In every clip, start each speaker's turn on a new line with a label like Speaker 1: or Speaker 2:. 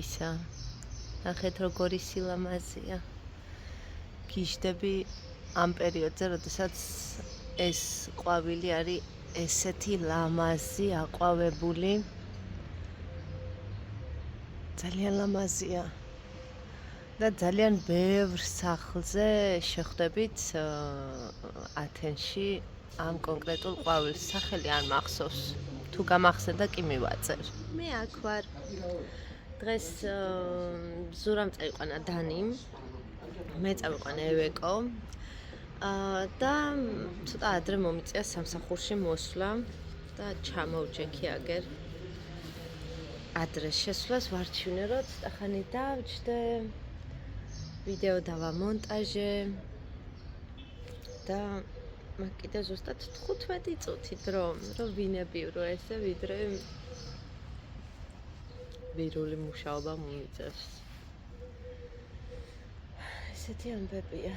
Speaker 1: ყვავილებისა. ნახეთ როგორი სილამაზეა. გიჟდები ამ პერიოდზე, როდესაც ეს ყვავილი არის ესეთი ლამაზი, აყვავებული. ძალიან ლამაზია. და ძალიან ბევრ სახლზე შეხვდებით ათენში ამ კონკრეტულ ყვავილს. სახელი არ მახსოვს. თუ გამახსენდა კი მივაწერ. მე აქ ვარ. დღეს ზურამ წაიყვანა დანიმ. მე წავიყვანა ევეკო. და ცოტა ადრე მომიწია სამსახურში მოსვლა და ჩამოვჭექი აგერ ადრე შესვლას ვარჩივნეროთ და ხანი დავჯდე ვიდეო დავამონტაჟე და მაგ კიდე ზუსტად 15 წუთი დრო რომ ვინებივრო ესე ვიდრე ვირული მუშაობა მომიწევს. ესეთი ამბებია.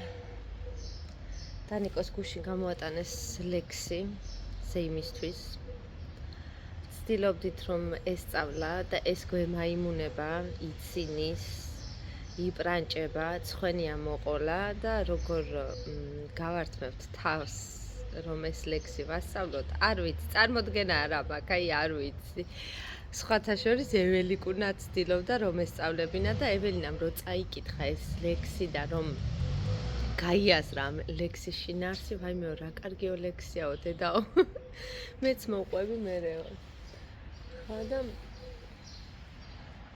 Speaker 1: დანიკოს გუშინ გამოატანეს ლექსი ზეიმისთვის. ვცდილობდით რომ ესწავლა და ეს გვემაიმუნება, იცინის, იპრანჭება, ცხენი ამოყოლა და როგორ გავართმევთ თავს რომ ეს ლექსი ვასწავლოთ. არ ვიცი, წარმოდგენა არ მაქვს, აი არ ვიცი. სხვათა შორის ეველიკუნა ცდილობდა რომ ესწავლებინა და ეველინამ რო წაიკითხა ეს ლექსი და რომ გაიაზრა ამ ლექსის შინაარსი, ვაიმეო რა კარგიო ლექსიაო დედაო. მეც მოყვები მერეო. ხო და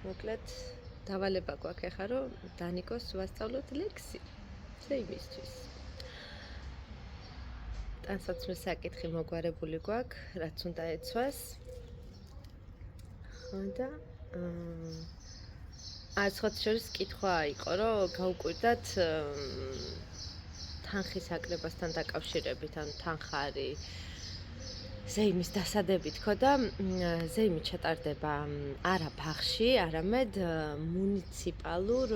Speaker 1: მოკლედ დავალება გვაქვს ახლა რომ დანიკოს ვასწავლოთ ლექსი ზეიმისთვის. ტანსაცმლის საკითხი მოგვარებული გვაქვს, რაც უნდა ეცვას. ხო და სხვათა შორის კითხვა იყო რომ გავუკვირდათ თანხის აკრებასთან დაკავშირებით, ან თანხა არის ზეიმის დასადებით ხო და ზეიმი ჩატარდება არა ბაღში, არამედ მუნიციპალურ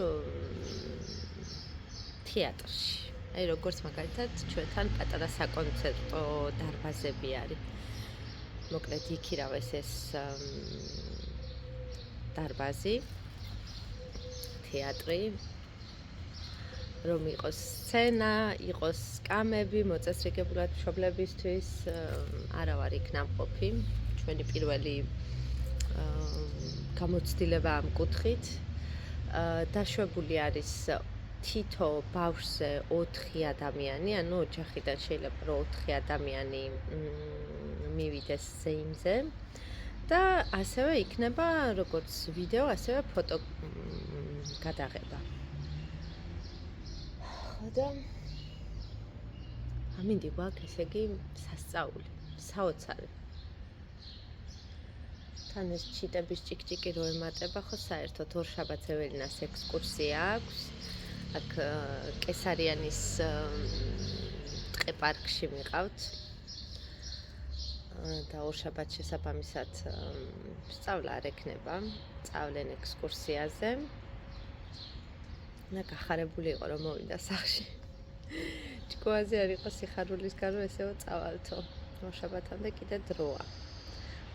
Speaker 1: თეატრში. აი როგორც მაგალითად ჩვენთან პატარა საკონცერტო დარბაზები არის. მოკლედ იქირავეს ეს დარბაზი, თეატრი, რომ იყოს სცენა, იყოს სკამები, მოწესრიგებულად მშობლებისთვის, არა ვარ იქ ნამყოფი, ჩვენი პირველი გამოცდილება ამ კუთხით. დაშვებული არის თითო ბავშვზე 4 ადამიანი, ანუ ოჯახიდან შეიძლება რომ 4 ადამიანი მივიდეს ზეიმზე და ასევე იქნება როგორც ვიდეო, ასევე ფოტო გადაღება. და ამინდი გვაქვს ესე იგი სასწაული, საოცარი. თან ეს ჩიტების ჭიკჭიკი რო ემატება, ხო საერთოდ ორშაბათს ეველინას ექსკურსია აქვს. აქ კესარიანის ტყე-პარკში მიყავთ. და ორშაბათ შესაბამისად სწავლა არ ექნება, სწავლენ ექსკურსიაზე. და გახარებული იყო რომ მოვიდა სახში. ჭკუაზე არ იყო სიხარულისგან რომ ესეო წავალთო. ორშაბათამდე კიდე დროა.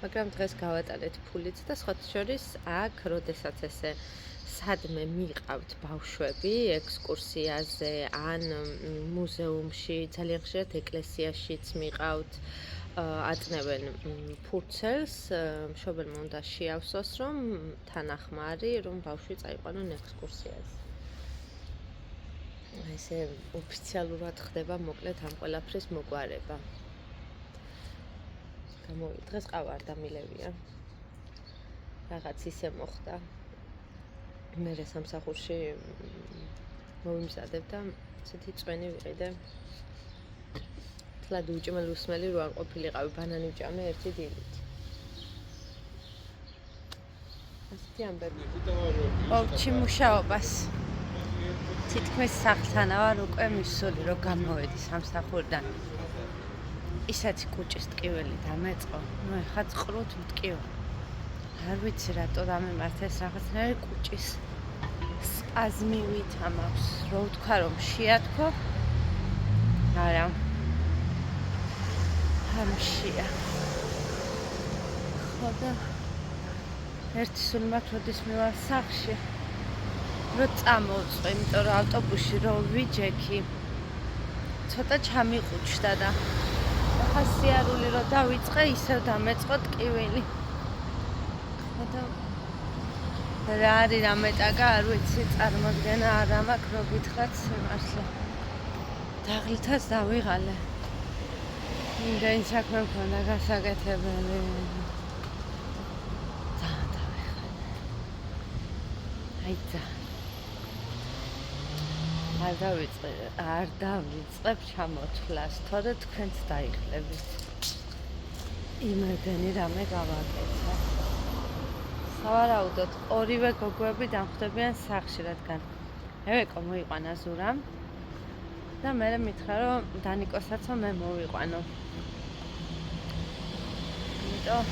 Speaker 1: მაგრამ დღეს გავატანეთ ფულით და სხვათა შორის აქ, როდესაც ესე სადმე მიყავთ ბავშვები ექსკურსიაზე ან მუზეუმში, ძალიან ხშირად ეკლესიაშიც მიყავთ, აწნევენ ფურცელს, მშობელმა უნდა შეავსოს, რომ თანახმარი, რომ ბავშვი წაიყვანონ ექსკურსიაზე. ესე ოფიციალურად ხდება მოკლედ ამ ყველაფრის მოგვარება. დღეს ყავა არ დამილევია. რაღაც ისე მოხდა. მე სამსახურში მოვიმზადებ და ცეთი წვენი ვიყიდე. თლად უჭმელი უსმელი რო არ ყოფილიყავი, ბანანი ვჭამე ერთი დილით. ასეთი ამბები. ოვჩი მუშაობას. თითქმის სახლთან ვარ უკვე მისული რომ გამოვედი სამსახურიდან. ისეთი კუჭის ტკივილი დამეწყო. ნუ ეხლა წყრუთ მტკივა. არ ვიცი რატო დამემართა ეს რაღაცნაირი კუჭის სპაზმივით ამაქვს. რო ვთქვა რომ შეათქო. არა. ამშია. ხო და ერთი სული მაქვს, როდის მივალ სახლში. Რო წამოვწვე, იმიტომ რომ ავტობუსში რო ვიჯექი. ცოტა ჩამიყუჩდა და ახლა სიარული რო დავიწყე, ისევ დამეწყო ტკივილი. ხოდა რა არის რამეტაკა, არ ვიცი, წარმოდგენა არა მაქვს, რო გითხრათ მართლა. დაღლითაც დავიღალე. იმდენი საქმე მქონდა გასაკეთებელი. ძალიან დავიღალე. აიცა. არ დავიწყებ ჩამოთვლას, თორე თქვენც დაიხლებით. იმედენი რამე გავაკეთე. სავარაუდოდ, ორივე გოგოები დამხვდებიან სახლში, რადგან ევეკო მოიყვანა ზურამ და მე მითხრა, რომ დანიკოსაცო მე მოვიყვანო. იმიტომ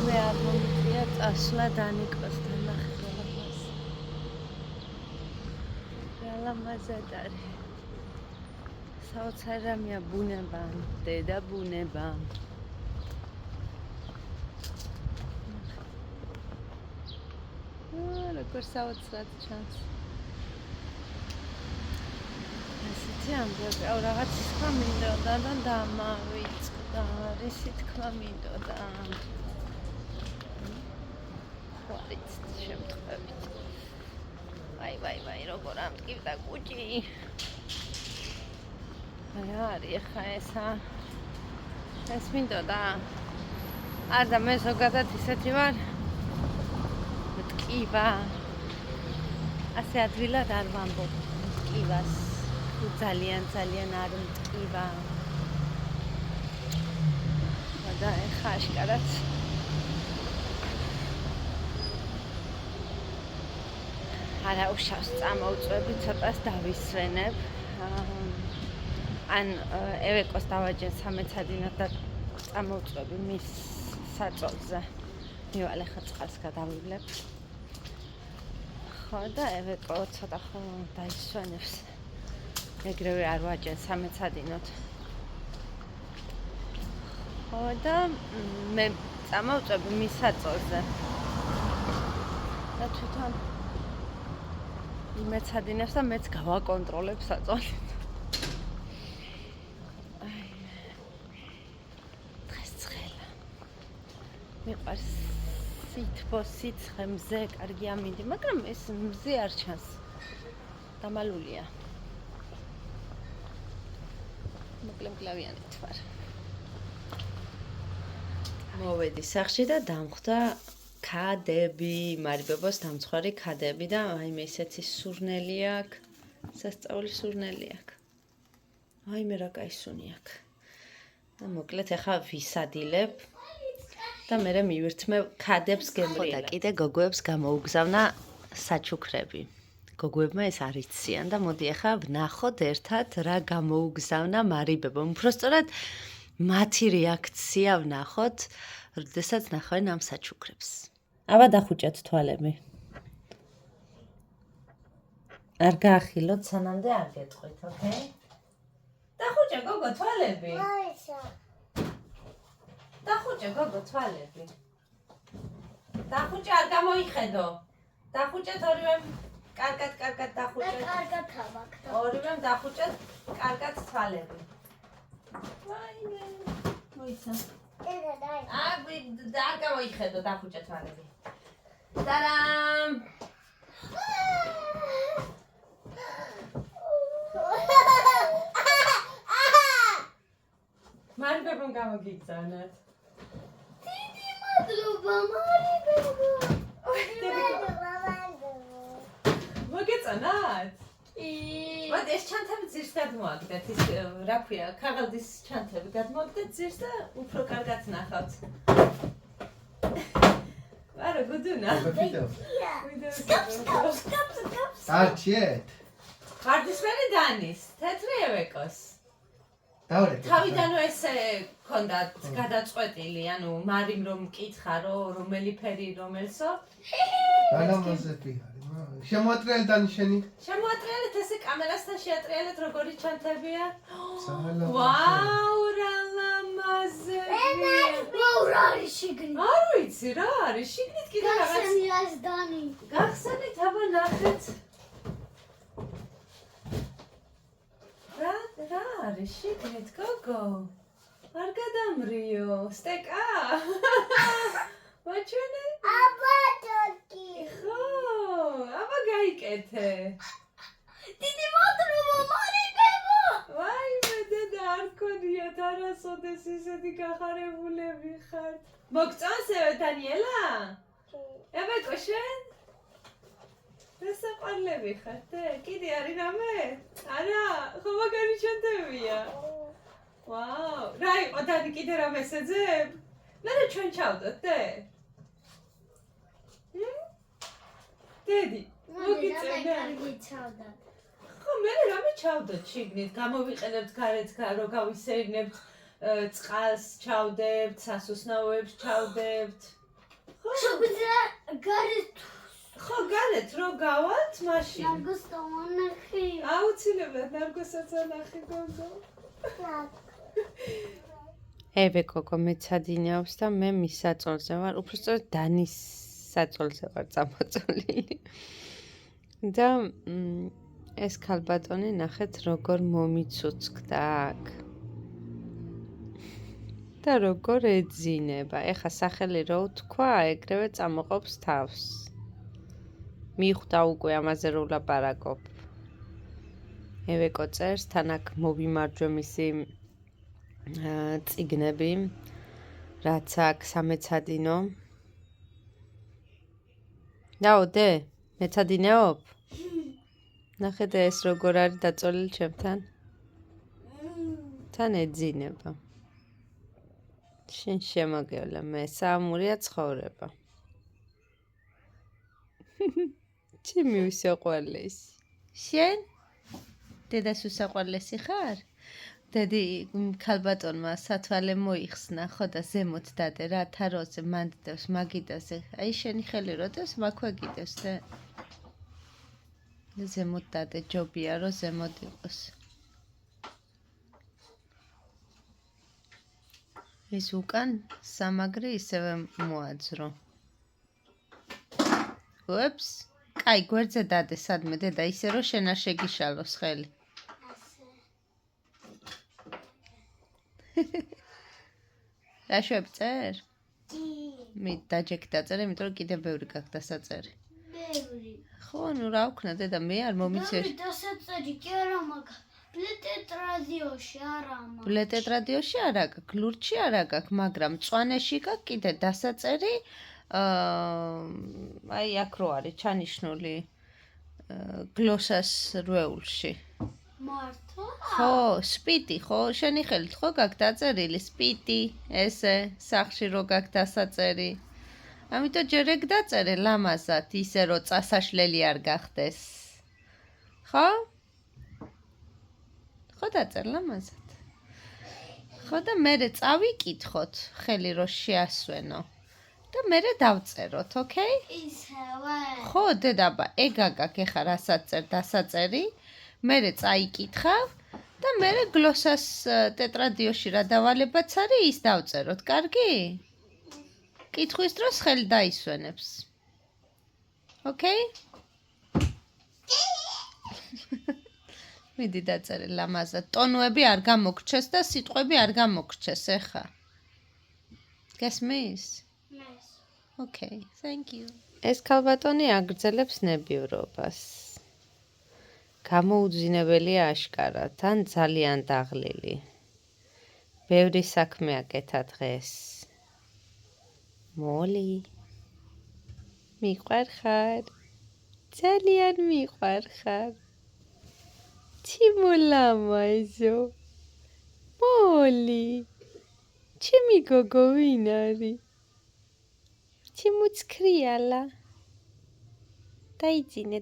Speaker 1: მე არ მომიწია წასვლა დანიკოსთან ნახევარს. ლამაზად არის. საოცარ რამეა ბუნება, დედა ბუნება. როგორ საოცრად ჩანს. ასეთი ამბები, რაღაც თქმა მინდოდა და დამავიწყდა, რისი თქმა მინდოდა. ხარით შემთხვევით. ვაი, როგორ ამტკივდა კუჭი. რა არის ხა ესა? ეს მინდოდა. არა მე ზოგადად ისეთი ვარ. მტკივა. ასე ადვილად არ ვამბობ მტკივას. ძალიან არ მტკივა. და ეხა აშკარად არა უშავს წამოვწვევი, ცოტას დავისვენებ. ან ევეკოს დავაჯენ 13-ად და წამოვწვევი მის საწოლზე. მივალ ახლა წყალს გადავივლებ. ხო და ევეკო ცოტა ხო დაისვენებს. ეგრევე არ ვაჯენ 13-ად. ხო და მე წამოვწვევი მის საწოლზე. და თვითონ მეცადინებს და მეც გავაკონტროლებ საწოლით. დღეს ცხელა. მიყვარს სითბო, სიცხე, მზე, კარგი ამინდი, მაგრამ ეს მზე არ ჩანს. დამალულია. მოკლემკლავიანით ვარ. მოვედი სახლში და დამხვდა ქადები, მარიბებოს დამცხვარი ქადები და აიმე ისეთი სურნელი აქვს, სასწაული სურნელი აქვს. აიმე რა კაი სუნი აქვს. და მოკლედ ახლა ვისადილებ და მე მივირთმევ ქადებს გემრიელად. და კიდე გოგოებს გამოუგზავნა საჩუქრები. გოგოებმა ეს არ იციან და მოდი ახლა ვნახოთ ერთად რა გამოუგზავნა მარიბებო. უბრალოდ მათი რეაქცია ვნახოთ, როდესაც ნახავენ ამ საჩუქრებს. აბა დახუჭეთ თვალები. არ გაახილოთ, სანამდე არ გეტყვით, ოკეი? დახუჭე გოგო თვალები. დახუჭე გოგო თვალები. დახუჭე არ გამოიხედო. დახუჭეთ ორივე კარგად დახუჭეთ. კარგად თავაკთ. ორივემ დახუჭეთ კარგად თვალები. ვაიმე. მოიცა. არ გამოიხედო დახუჭე თვალები. ტარამ! მარიბებო გამოგიგზავნათ. დიდი მადლობა მარიბებო. მოგეწონათ? მოდი ეს ჩანთები ძირს გადმოაგდეთ, ის რა ქვია, ქაღალდის ჩანთები გადმოაგდეთ ძირს და უფრო კარგად ნახავთ. არა, გუდუნა. სკაპს. არჩიეთ. ხარდისფერი დანის, თეთრი ევეკოს. თავიდანვე ესე ქონდათ გადაწყვეტილი, ანუ მარიმ რომ მკითხა, რომელი ფერი რომელსო.
Speaker 2: განამაზები არის. შემოატრიალეთ დანიშენი.
Speaker 1: შემოატრიალეთ ესე კამერასთან შეატრიალეთ როგორი ჩანთებია.
Speaker 2: სალა.
Speaker 1: ვაუ, რა ლამაზი. ლამაზები.
Speaker 3: რა არის შიგნით?
Speaker 1: არ ვიცი რა არის, შიგნით კიდე რაღაც.
Speaker 3: გახსენი არის დანი.
Speaker 1: გახსენით, აბა ნახეთ. რა არის შიგნით, გოგო? არ გადამრიო, სტეკა? მაჩვენე?
Speaker 3: აბა დოკი.
Speaker 1: ხო, აბა გაიკეთე.
Speaker 3: დიდი მოთრობა მარიკებო.
Speaker 1: ვაიმე, დედა არ გქონიათ არასოდეს ისეთი გახარებულები ხართ. მოგწონსევე, დანიელა? ებეკო შენ? დასაყვარლები ხართ, კიდე არის რამე? არა, ხო მაგარი ჩანთებია. ვაუ, რა იყო დანი კიდე რამე ესეძებ? მერე ჩვენ ჩავდოთ, დედი, მოგიწევდა?
Speaker 3: გიცავდა.
Speaker 1: ხო, მერე რამე ჩავდოთ შიგნით, გამოვიყენებთ გარეთ, რო გავისეირნებთ, წყალს ჩავდებთ, სასუსნაოებს ჩავდებთ.
Speaker 3: შეგვიძლია გარეთ
Speaker 1: ხო, გარეთ რო გავალთ, მაშინ.
Speaker 3: ნარგოს დავანახი.
Speaker 1: აუცილებლად ნარგოსაც ანახი, გოგო. გოგო მეცადინეობს და მე მის საწოლზე ვარ, უბრალოდ დანის საწოლზე ვარ წამოწოლილი. და ეს ქალბატონი ნახეთ როგორ მომიცუცქდა აქ. და როგორ ეძინება. ეხა სახელი რო თქვა, ეგრევე წამოყოფს თავს. მიხვდა უკვე ამაზე რო ვლაპარაკობ. ევეკო წერს, თან აქ მოვიმარჯვე მისი წიგნები, რაც აქ სამეცადინო. დაოდე, მეცადინეობ? ნახეთ ეს როგორ არის დაწოლილი ჩემთან. თან ეძინება. შენ შემოგევლე, მე საამურია ცხოვრება. ჩემი უსაყვარლესი. შენ? დედას უსაყვარლესი ხარ? დედი ქალბატონმა სათვალე მოიხსნა, ხო და ზემოთ დადე რა, თაროზე მანდდევს მაგიდაზე. აი შენი ხელი როდებს მაქვე გიდევს და ზემოთ დადე, ჯობია რომ ზემოთ იყოს. ეს უკან სამაგრი ისევე მოაძრო. უps, კაი გვერდზე დადე სადმე დედა, ისე რომ შენ არ შეგიშალოს ხელი. რა შევწერ? მე დაჯექი დაწერე, იმიტომ რომ კიდე ბევრი გაქვს დასაწერი.
Speaker 3: ბევრი.
Speaker 1: ხო, ნუ რა ვქნა დედა, მე არ მომიცეს.
Speaker 3: ბევრი დასაწერი კი არა მაგა. ბლეტეტრადიოში არა მაქვს.
Speaker 1: ბლეტეტრადიოში არა გაქვს, ლურჯში არა გაქვს, მაგრამ მწვანეში გაქვს კიდე დასაწერი. აი აქ რო არის ჩანიშნული გლოსას რვეულში.
Speaker 3: მართლა?
Speaker 1: ხო, სპიტი, ხო, შენი ხელით ხო გაქვს დაწერილი სპიტი, ესე, სახში რო გაქვს დასაწერი. ამიტომ ჯერ ეგ დაწერე ლამაზად, ისე რომ წასაშლელი არ გახდეს. ხო? ხო დაწერ ლამაზად. ხო და მერე წავიკითხოთ, ხელი რო შეასვენო. და მერე დავწეროთ, ოკეი?
Speaker 3: ისევე.
Speaker 1: ხო, დედაბა, ეგ აგაკ ეხა რასაც წერ დასაწერი. მერე წაიკითხავ და მერე გლოსას ტეტრადიოში რა დავალებაც არის, ის დავწეროთ, კარგი? კითხვის დროს ხელი დაისვენებს. ოკეი? მიდი დაწერე ლამაზად. ტონუები არ გამოგრჩეს და სიტყვები არ გამოგრჩეს ეხა. გესმის?
Speaker 3: მეს.
Speaker 1: ოკეი, thank you. ეს ქალბატონი აგრძელებს ნებივრობას. გამოუძინებელია აშკარა, თან ძალიან დაღლილი. ბევრი საქმე აკეთა დღეს. მოლი. მიყვარხარ? ძალიან მიყვარხარ. ჩიმულამაზო. მოლი. ჩემი გოგო ვინ არის? ჩიმუცქრიალა. დაიძინე.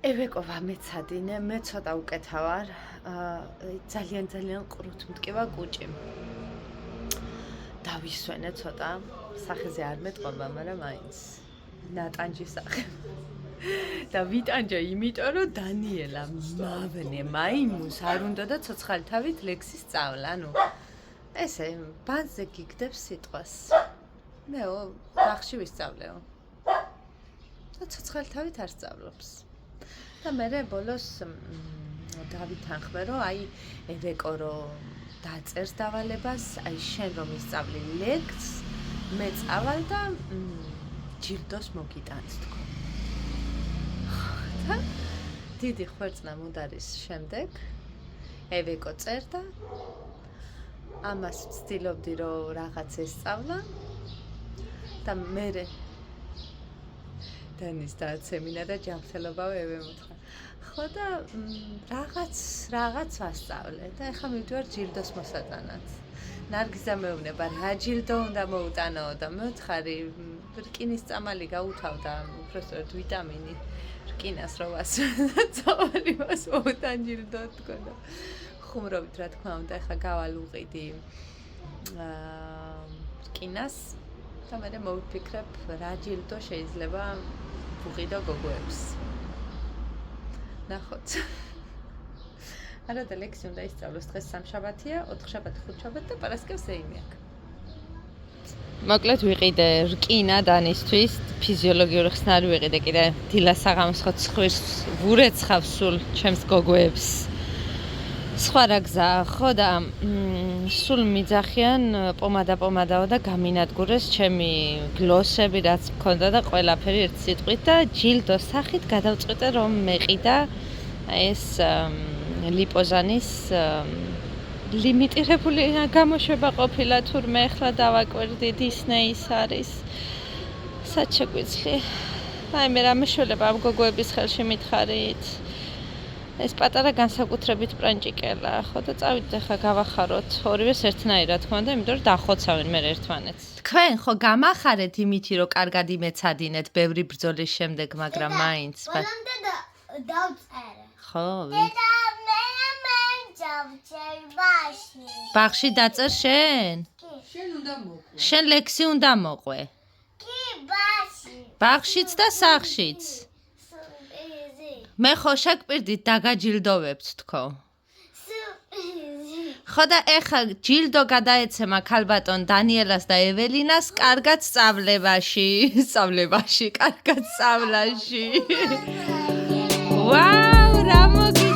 Speaker 1: ევეკო ვამეცადინე, მე ცოტა უკეთა ვარ. ძალიან ყრუთ მტკივა კუჭი. დავისვენე ცოტა, სახეზე არ მეტყობა, მაგრამ მაინც. ნატანჯის სახელი. და ვიტანჯა იმიტომ რომ დანიელა მავნე მაიმუნს არ უნდა და ცოცხალი თავით ლექსის სწავლა, ანუ ესე ბანზე გიგდებს სიტყვას. მეო ბაღში ვისწავლეო. და ცოცხალი თავით არ სწავლობს. და მე ბოლოს დავითანხმე რომ აი ევეკო რომ დაწერს დავალებას, აი შენ რომ ისწავლი ლექსს, მე წავალ და ჯილდოს მოგიტანს თქო. და დიდი ხვერწნა მუდარის შემდეგ ევეკო წერდა ამას ვცდილობდი რომ რაღაც ესწავლა და მე დენის დააცემინა და ჯანმრთელობავ ევე მოთხა. ხო და რაღაც ვასწავლე და ეხლა მივდივარ ჯილდოს მოსატანად. ნარგიზა მეუბნება რა ჯილდო უნდა მოუტანაო და მეუთხარი რკინის წამალი გაუთავდა, უბრალოდ ვიტამინი რკინას რო ვასწავლე წამალი მას მოუტან ჯილდო თქო და ხუმრობით რა თქმა უნდა ეხლა გავალ უყიდი რკინას და მე მოვიფიქრებ რა ჯილდო შეიძლება ვუყიდო გოგოებს. ნახოთ. არა და ლექსი უნდა ისწავლოს დღეს სამშაბათია, 4 შაბათი, 5 შაბათი და პარასკევს ეიმი აქვს. მოკლედ ვიყიდე რკინა დანისთვის, ფიზიოლოგიური ხსნარი ვიყიდე კიდე დილა საღამოს ხო ცხვირს ვურეცხავ სულ ჩემს გოგოებს. სხვა რა გზა ხო და სულ მიძახიან პომადაო და გამინადგურეს ჩემი გლოსები რაც მქონდა და ყველაფერი ერთ სიტყვით და ჯილდოს სახით გადავწყვიტე რომ მეყიდა ეს ლიპოზანის ლიმიტირებული გამოშვება ყოფილა თურმე ახლა დავაკვირდი დისნეის არის საჩეგვიცლი აი მე რა მეშველება ამ გოგოების ხელში მითხარით ეს პატარა განსაკუთრებით პრანჭიკელა ხო და წავიდეთ ახლა გავახაროთ ორივეს ერთნაირად თქმა უნდა იმიტომ რომ დახოცავენ მე ერთმანეთს თქვენ ხო გამახარეთ იმითი რომ კარგად იმეცადინეთ ბევრი ბრძოლის შემდეგ მაგრამ მაინც
Speaker 3: ბოლომდე დავწერე
Speaker 1: ხო
Speaker 3: და მე ბაღში
Speaker 1: ბაღში დაწერ შენ
Speaker 2: შენ უნდა მოყვე.
Speaker 1: შენ ლექსი უნდა მოყვე
Speaker 3: კი ბაღში
Speaker 1: ბაღშიც და სახლშიც მე ხო შეგპირდით დაგაჯილდოვებთ თქო ხო და ეხლა ჯილდო გადაეცემა ქალბატონ დანიელას და ეველინას კარგად სწავლებაში კარგად სწავლაში ვაუ რა მოგი